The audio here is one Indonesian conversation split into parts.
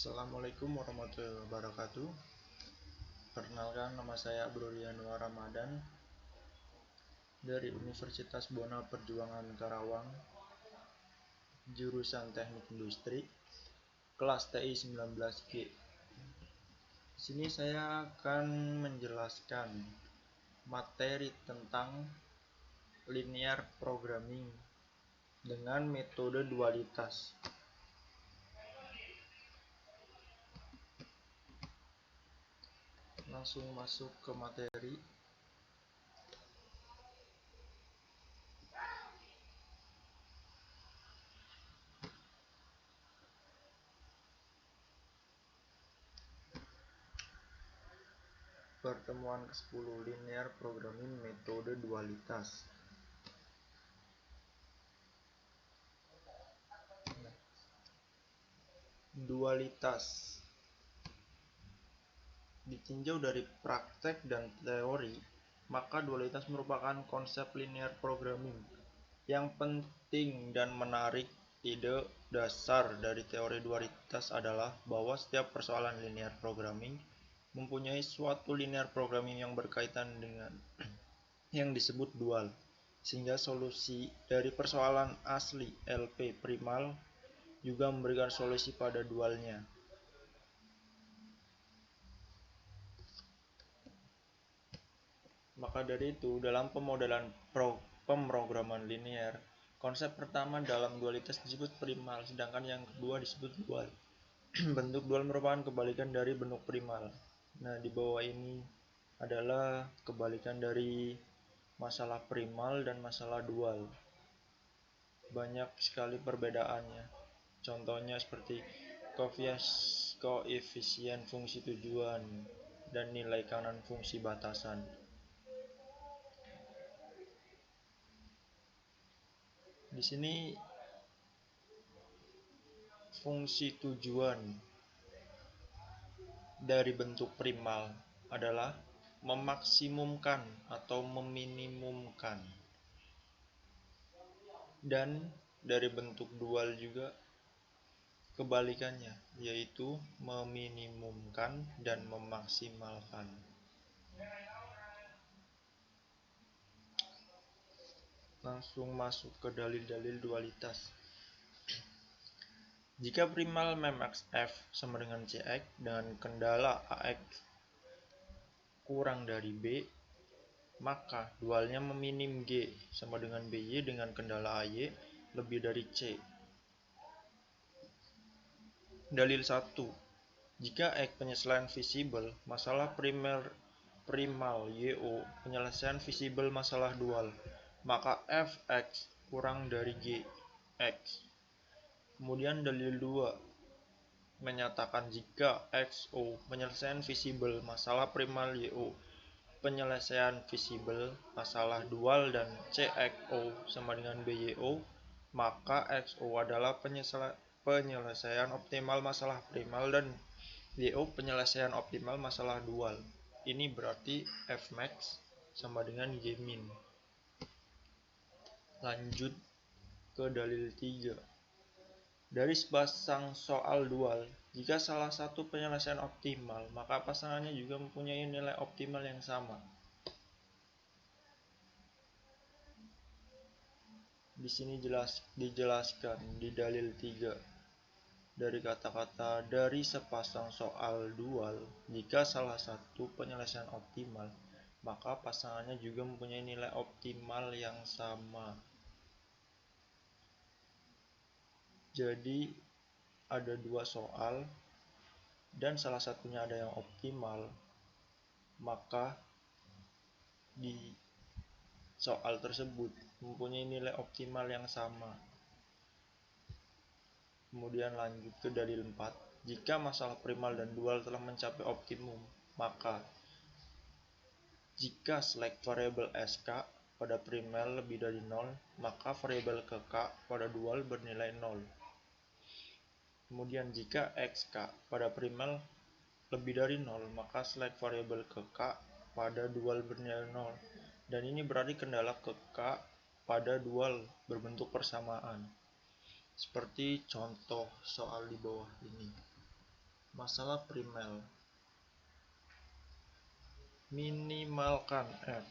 Assalamualaikum warahmatullahi wabarakatuh. Perkenalkan, nama saya Brurianwar Ramadan dari Universitas Bona Perjuangan Karawang, jurusan Teknik Industri, kelas TI 19G. Di sini saya akan menjelaskan materi tentang linear programming dengan metode dualitas. Langsung masuk ke materi. Pertemuan ke-10, linear programming metode dualitas. Dualitas ditinjau dari praktek dan teori, maka dualitas merupakan konsep linear programming yang penting dan menarik. Ide dasar dari teori dualitas adalah bahwa setiap persoalan linear programming mempunyai suatu linear programming yang berkaitan dengan yang disebut dual, sehingga solusi dari persoalan asli LP primal juga memberikan solusi pada dualnya. Maka dari itu, dalam pemodelan pemrograman linear, konsep pertama dalam dualitas disebut primal, sedangkan yang kedua disebut dual. Bentuk dual merupakan kebalikan dari bentuk primal. Nah, di bawah ini adalah kebalikan dari masalah primal dan masalah dual. Banyak sekali perbedaannya. Contohnya seperti koefisien fungsi tujuan dan nilai kanan fungsi batasan. Di sini fungsi tujuan dari bentuk primal adalah memaksimumkan atau meminimumkan, dan dari bentuk dual juga kebalikannya, yaitu meminimumkan dan memaksimalkan. Langsung masuk ke dalil-dalil dualitas. Jika primal mem(x) f sama dengan cx dengan kendala ax kurang dari b, maka dualnya meminim g sama dengan by dengan kendala ay lebih dari c. Dalil 1. Jika x penyelesaian visible masalah primal yo penyelesaian visible masalah dual, maka fx kurang dari gx. Kemudian dalil 2 menyatakan jika xo penyelesaian visible masalah primal yo penyelesaian visible masalah dual dan cxo sama dengan byo, maka xo adalah penyelesaian optimal masalah primal dan yo penyelesaian optimal masalah dual. Ini berarti fmax sama dengan gmin. Lanjut ke dalil 3. Dari sepasang soal dual, jika salah satu penyelesaian optimal, maka pasangannya juga mempunyai nilai optimal yang sama. Di sini dijelaskan di dalil 3. Dari kata-kata dari sepasang soal dual, jika salah satu penyelesaian optimal, maka pasangannya juga mempunyai nilai optimal yang sama. Jadi ada dua soal dan salah satunya ada yang optimal, maka di soal tersebut mempunyai nilai optimal yang sama. Kemudian lanjut ke dalil 4. Jika masalah primal dan dual telah mencapai optimum, maka jika select variable sk pada primal lebih dari 0, maka variabel ke k pada dual bernilai 0. Kemudian jika xk pada primal lebih dari 0, maka select variabel ke k pada dual bernilai 0. Dan ini berarti kendala ke k pada dual berbentuk persamaan. Seperti contoh soal di bawah ini. Masalah primal. Minimalkan F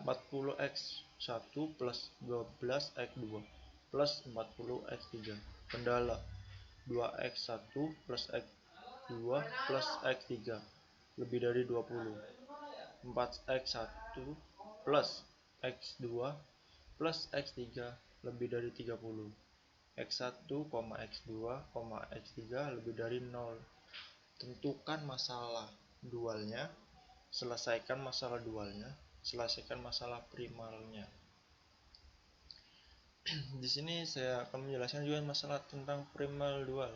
40x1 plus 12x2 plus 40x3. Kendala 2x1 plus x2 plus x3 lebih dari 20. 4x1 plus x2 plus x3 lebih dari 30. x1, x2, x3 lebih dari 0. Tentukan masalah dualnya, selesaikan masalah dualnya, selesaikan masalah primalnya. Di sini saya akan menjelaskan juga masalah tentang primal dual.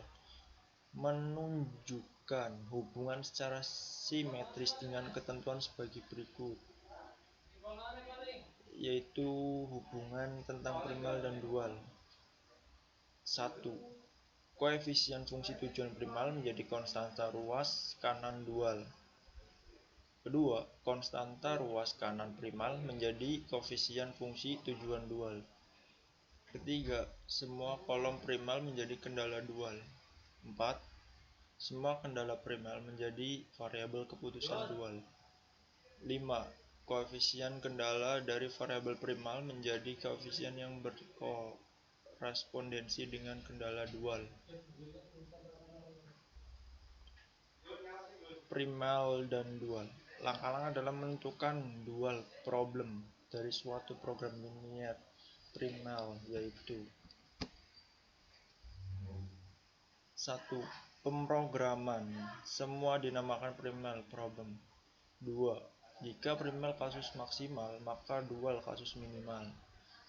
Menunjukkan hubungan secara simetris dengan ketentuan sebagai berikut, yaitu hubungan tentang primal dan dual. 1. Koefisien fungsi tujuan primal menjadi konstanta ruas kanan dual. Kedua, konstanta ruas kanan primal menjadi koefisien fungsi tujuan dual. Ketiga, semua kolom primal menjadi kendala dual. 4. Semua kendala primal menjadi variabel keputusan dual. 5. Koefisien kendala dari variabel primal menjadi koefisien yang berkorespondensi dengan kendala dual. Primal dan dual. Langkah-langkah dalam menentukan dual problem dari suatu program linear primal yaitu 1. Pemrograman. Semua dinamakan primal problem. 2. Jika primal kasus maksimal, maka dual kasus minimal.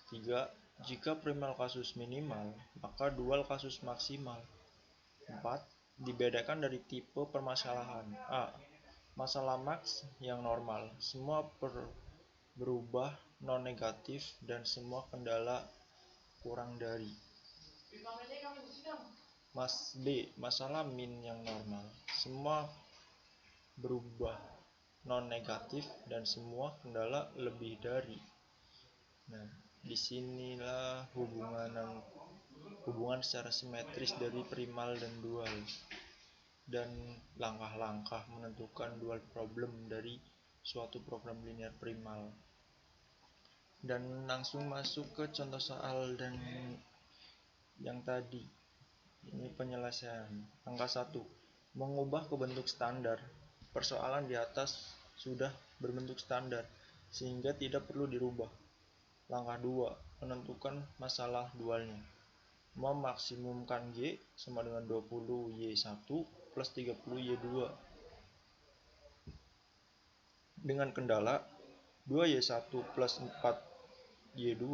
3. Jika primal kasus minimal, maka dual kasus maksimal. 4. Dibedakan dari tipe permasalahan. A. Masalah maks yang normal, semua berubah non-negatif dan semua kendala kurang dari. B. Masalah min yang normal, semua berubah non-negatif dan semua kendala lebih dari. Nah, disinilah hubungan secara simetris dari primal dan dual dan langkah-langkah menentukan dual problem dari suatu program linear primal. Dan langsung masuk ke contoh soal dan yang tadi. Ini penyelesaian. Angka 1. Mengubah ke bentuk standar. Persoalan di atas sudah berbentuk standar sehingga tidak perlu dirubah. Langkah 2. Menentukan masalah dualnya. Memaksimumkan Y sama dengan 20Y1 plus 30Y2 dengan kendala 2Y1 plus 4Y2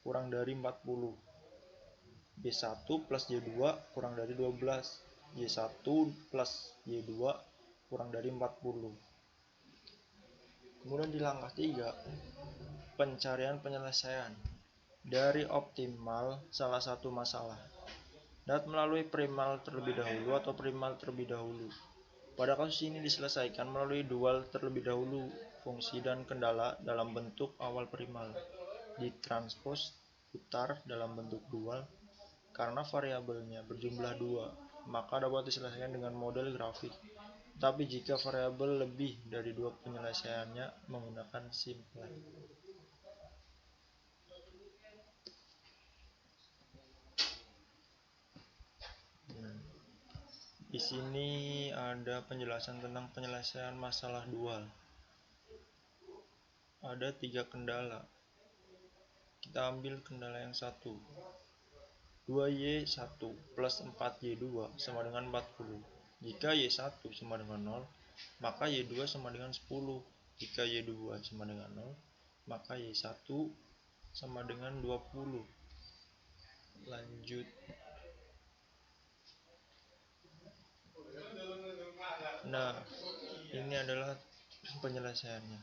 kurang dari 40. Y1 plus Y2 kurang dari 12. Y1 plus Y2 kurang dari 40. Kemudian di langkah 3, pencarian penyelesaian dari optimal salah satu masalah. Dapat melalui primal terlebih dahulu atau primal terlebih dahulu. Pada kasus ini diselesaikan melalui dual terlebih dahulu. Fungsi dan kendala dalam bentuk awal primal ditranspos putar dalam bentuk dual. Karena variabelnya berjumlah 2, maka dapat diselesaikan dengan model grafik. Tapi jika variabel lebih dari 2, penyelesaiannya menggunakan simplex. Di sini ada penjelasan tentang penyelesaian masalah dual. Ada 3 kendala. Kita ambil kendala yang 1. 2Y1 plus 4Y2 sama dengan 40. Jika Y1 sama dengan 0, maka Y2 sama dengan 10. Jika Y2 sama dengan 0, maka Y1 sama dengan 20. Lanjut. Nah, ini adalah penyelesaiannya.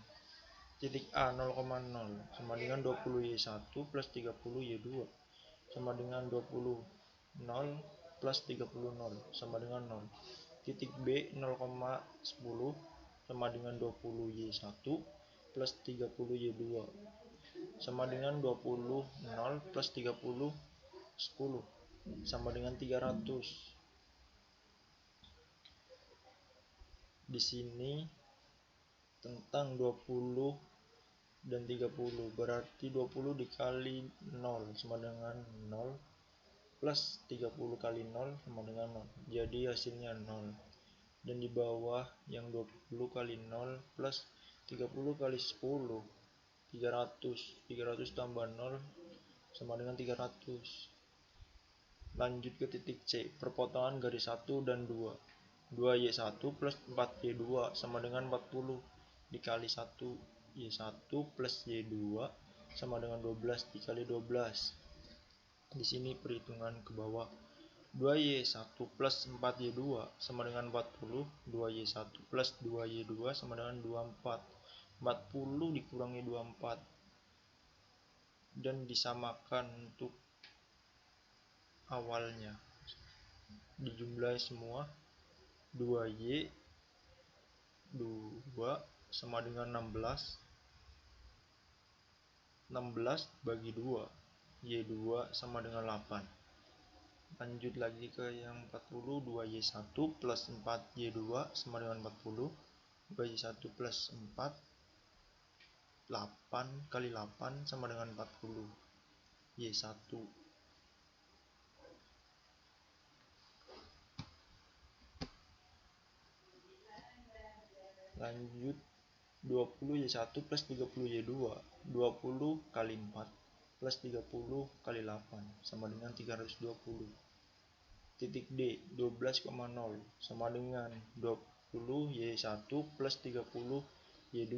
Titik A 0,0 sama dengan 20Y1 plus 30Y2 sama dengan 20. 0 plus 30 0 sama dengan 0. Titik B 0,10 sama dengan 20Y1 plus 30Y2 sama dengan 20. 0 plus 30 10 sama dengan 300. Di sini tentang 20 dan 30, berarti 20 dikali 0 sama dengan 0 plus 30 kali 0 sama dengan 0, jadi hasilnya 0. Dan di bawah yang 20 kali 0 plus 30 kali 10, 300 tambah 0 sama dengan 300. Lanjut ke titik C, perpotongan garis 1 dan 2. 2Y1 plus 4Y2 sama dengan 40 dikali 1Y1 plus Y2 sama dengan 12 dikali 12. Di sini perhitungan ke bawah. 2Y1 plus 4Y2 sama dengan 40. 2Y1 plus 2Y2 sama dengan 24. 40 dikurangi 24 dan disamakan untuk awalnya. Dijumlahi semua. 2Y 2 sama dengan 16. 16 bagi 2, Y2 sama dengan 8. Lanjut lagi ke yang 40. 2Y1 plus 4Y2 sama dengan 40. 2Y1 plus 4, 8 kali 8 sama dengan 40 Y1. Lanjut 20Y1 plus 30Y2. 20 kali 4 plus 30 kali 8 sama dengan 320. Titik D, 12,0 sama dengan 20Y1 plus 30Y2.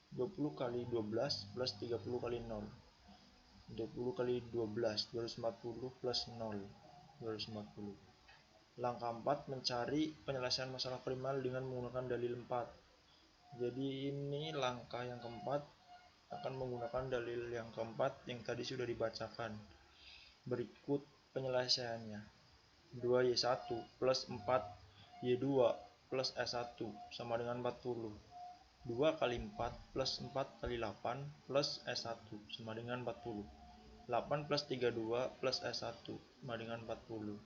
20 kali 12 plus 30 kali 0. 20 kali 12, 240 plus 0, 240. Langkah 4, mencari penyelesaian masalah primal dengan menggunakan dalil 4. Jadi ini langkah yang keempat, akan menggunakan dalil yang keempat yang tadi sudah dibacakan. Berikut penyelesaiannya. 2Y1 plus 4Y2 plus S1 sama dengan 40. 2 kali 4 plus 4 kali 8 plus S1 sama dengan 40. 8 plus 32 plus S1 sama dengan 40.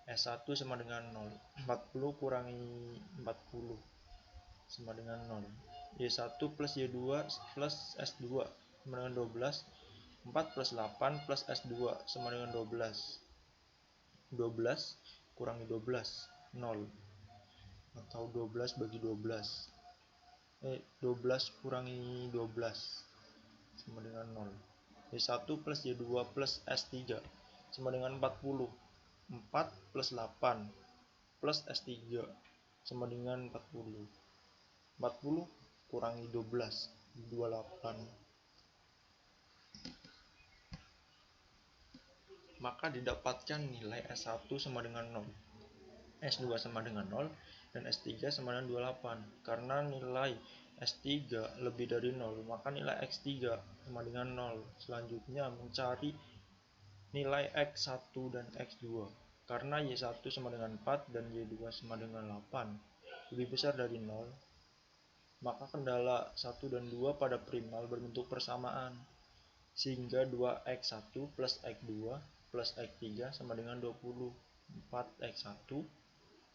S1 sama dengan 0. 40 kurangi 40 sama dengan 0. Y1 plus Y2 plus S2 sama dengan 12. 4 plus 8 plus S2 sama dengan 12. 12 kurangi 12, 0. Atau 12 bagi 12. 12 kurangi 12 sama dengan 0. Y1 plus Y2 plus S3 sama dengan 40. 4 plus 8 plus S3 sama dengan 40. 40 kurangi 12, 28. Maka didapatkan nilai S1 sama dengan 0, S2 sama dengan 0, dan S3 sama dengan 28. Karena nilai S3 lebih dari 0, maka nilai X3 sama dengan 0. Selanjutnya mencari nilai X1 dan X2. Karena Y1 sama dengan 4 dan Y2 sama dengan 8 lebih besar dari 0, maka kendala 1 dan 2 pada primal berbentuk persamaan, sehingga 2x1 plus x2 plus x3 sama dengan 20. 4x1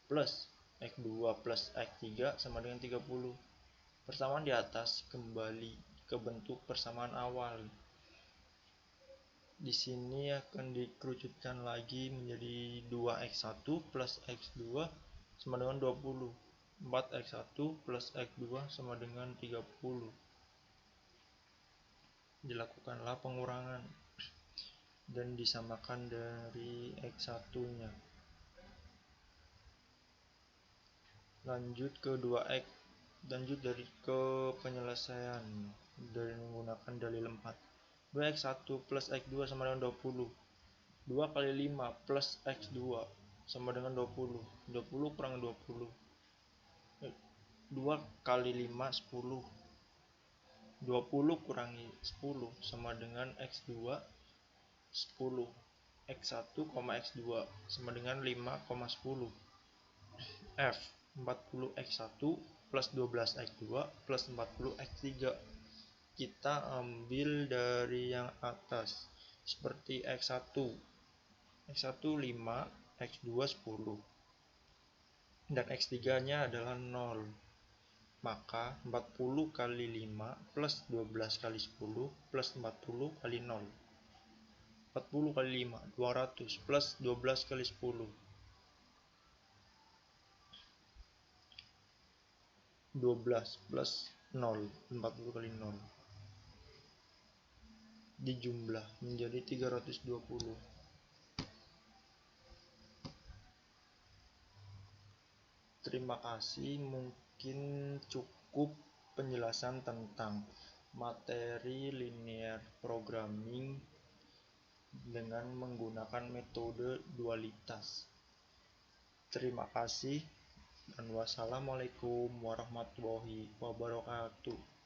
plus x2 plus x3 sama dengan 30. Persamaan di atas kembali ke bentuk persamaan awal. Di sini akan dikerucutkan lagi menjadi 2x1 plus x2 sama dengan 20. 4x1 plus x2 sama dengan 30. Dilakukanlah pengurangan dan disamakan dari x1-nya. Lanjut ke 2x. Lanjut ke penyelesaian dari menggunakan dalil 4. 2x1 plus x2 sama dengan 20. 2 kali 5 plus x2 sama dengan 20. 20 kurang 20. 2 kali 5 10. 20 kurangi 10 sama dengan x2 10. X1, X2 sama dengan 5,10. F 40x1 plus 12x2 plus 40x3. Kita ambil dari yang atas seperti x1 5, x2 10. dan X3 nya adalah 0. Maka 40 kali 5 plus 12 kali 10 plus 40 kali 0. 40 kali 5 200 plus 12 kali 10 12 plus 0. 40 kali 0 dijumlah menjadi 320. Terima kasih, mungkin cukup penjelasan tentang materi linear programming dengan menggunakan metode dualitas. Terima kasih dan wassalamualaikum warahmatullahi wabarakatuh.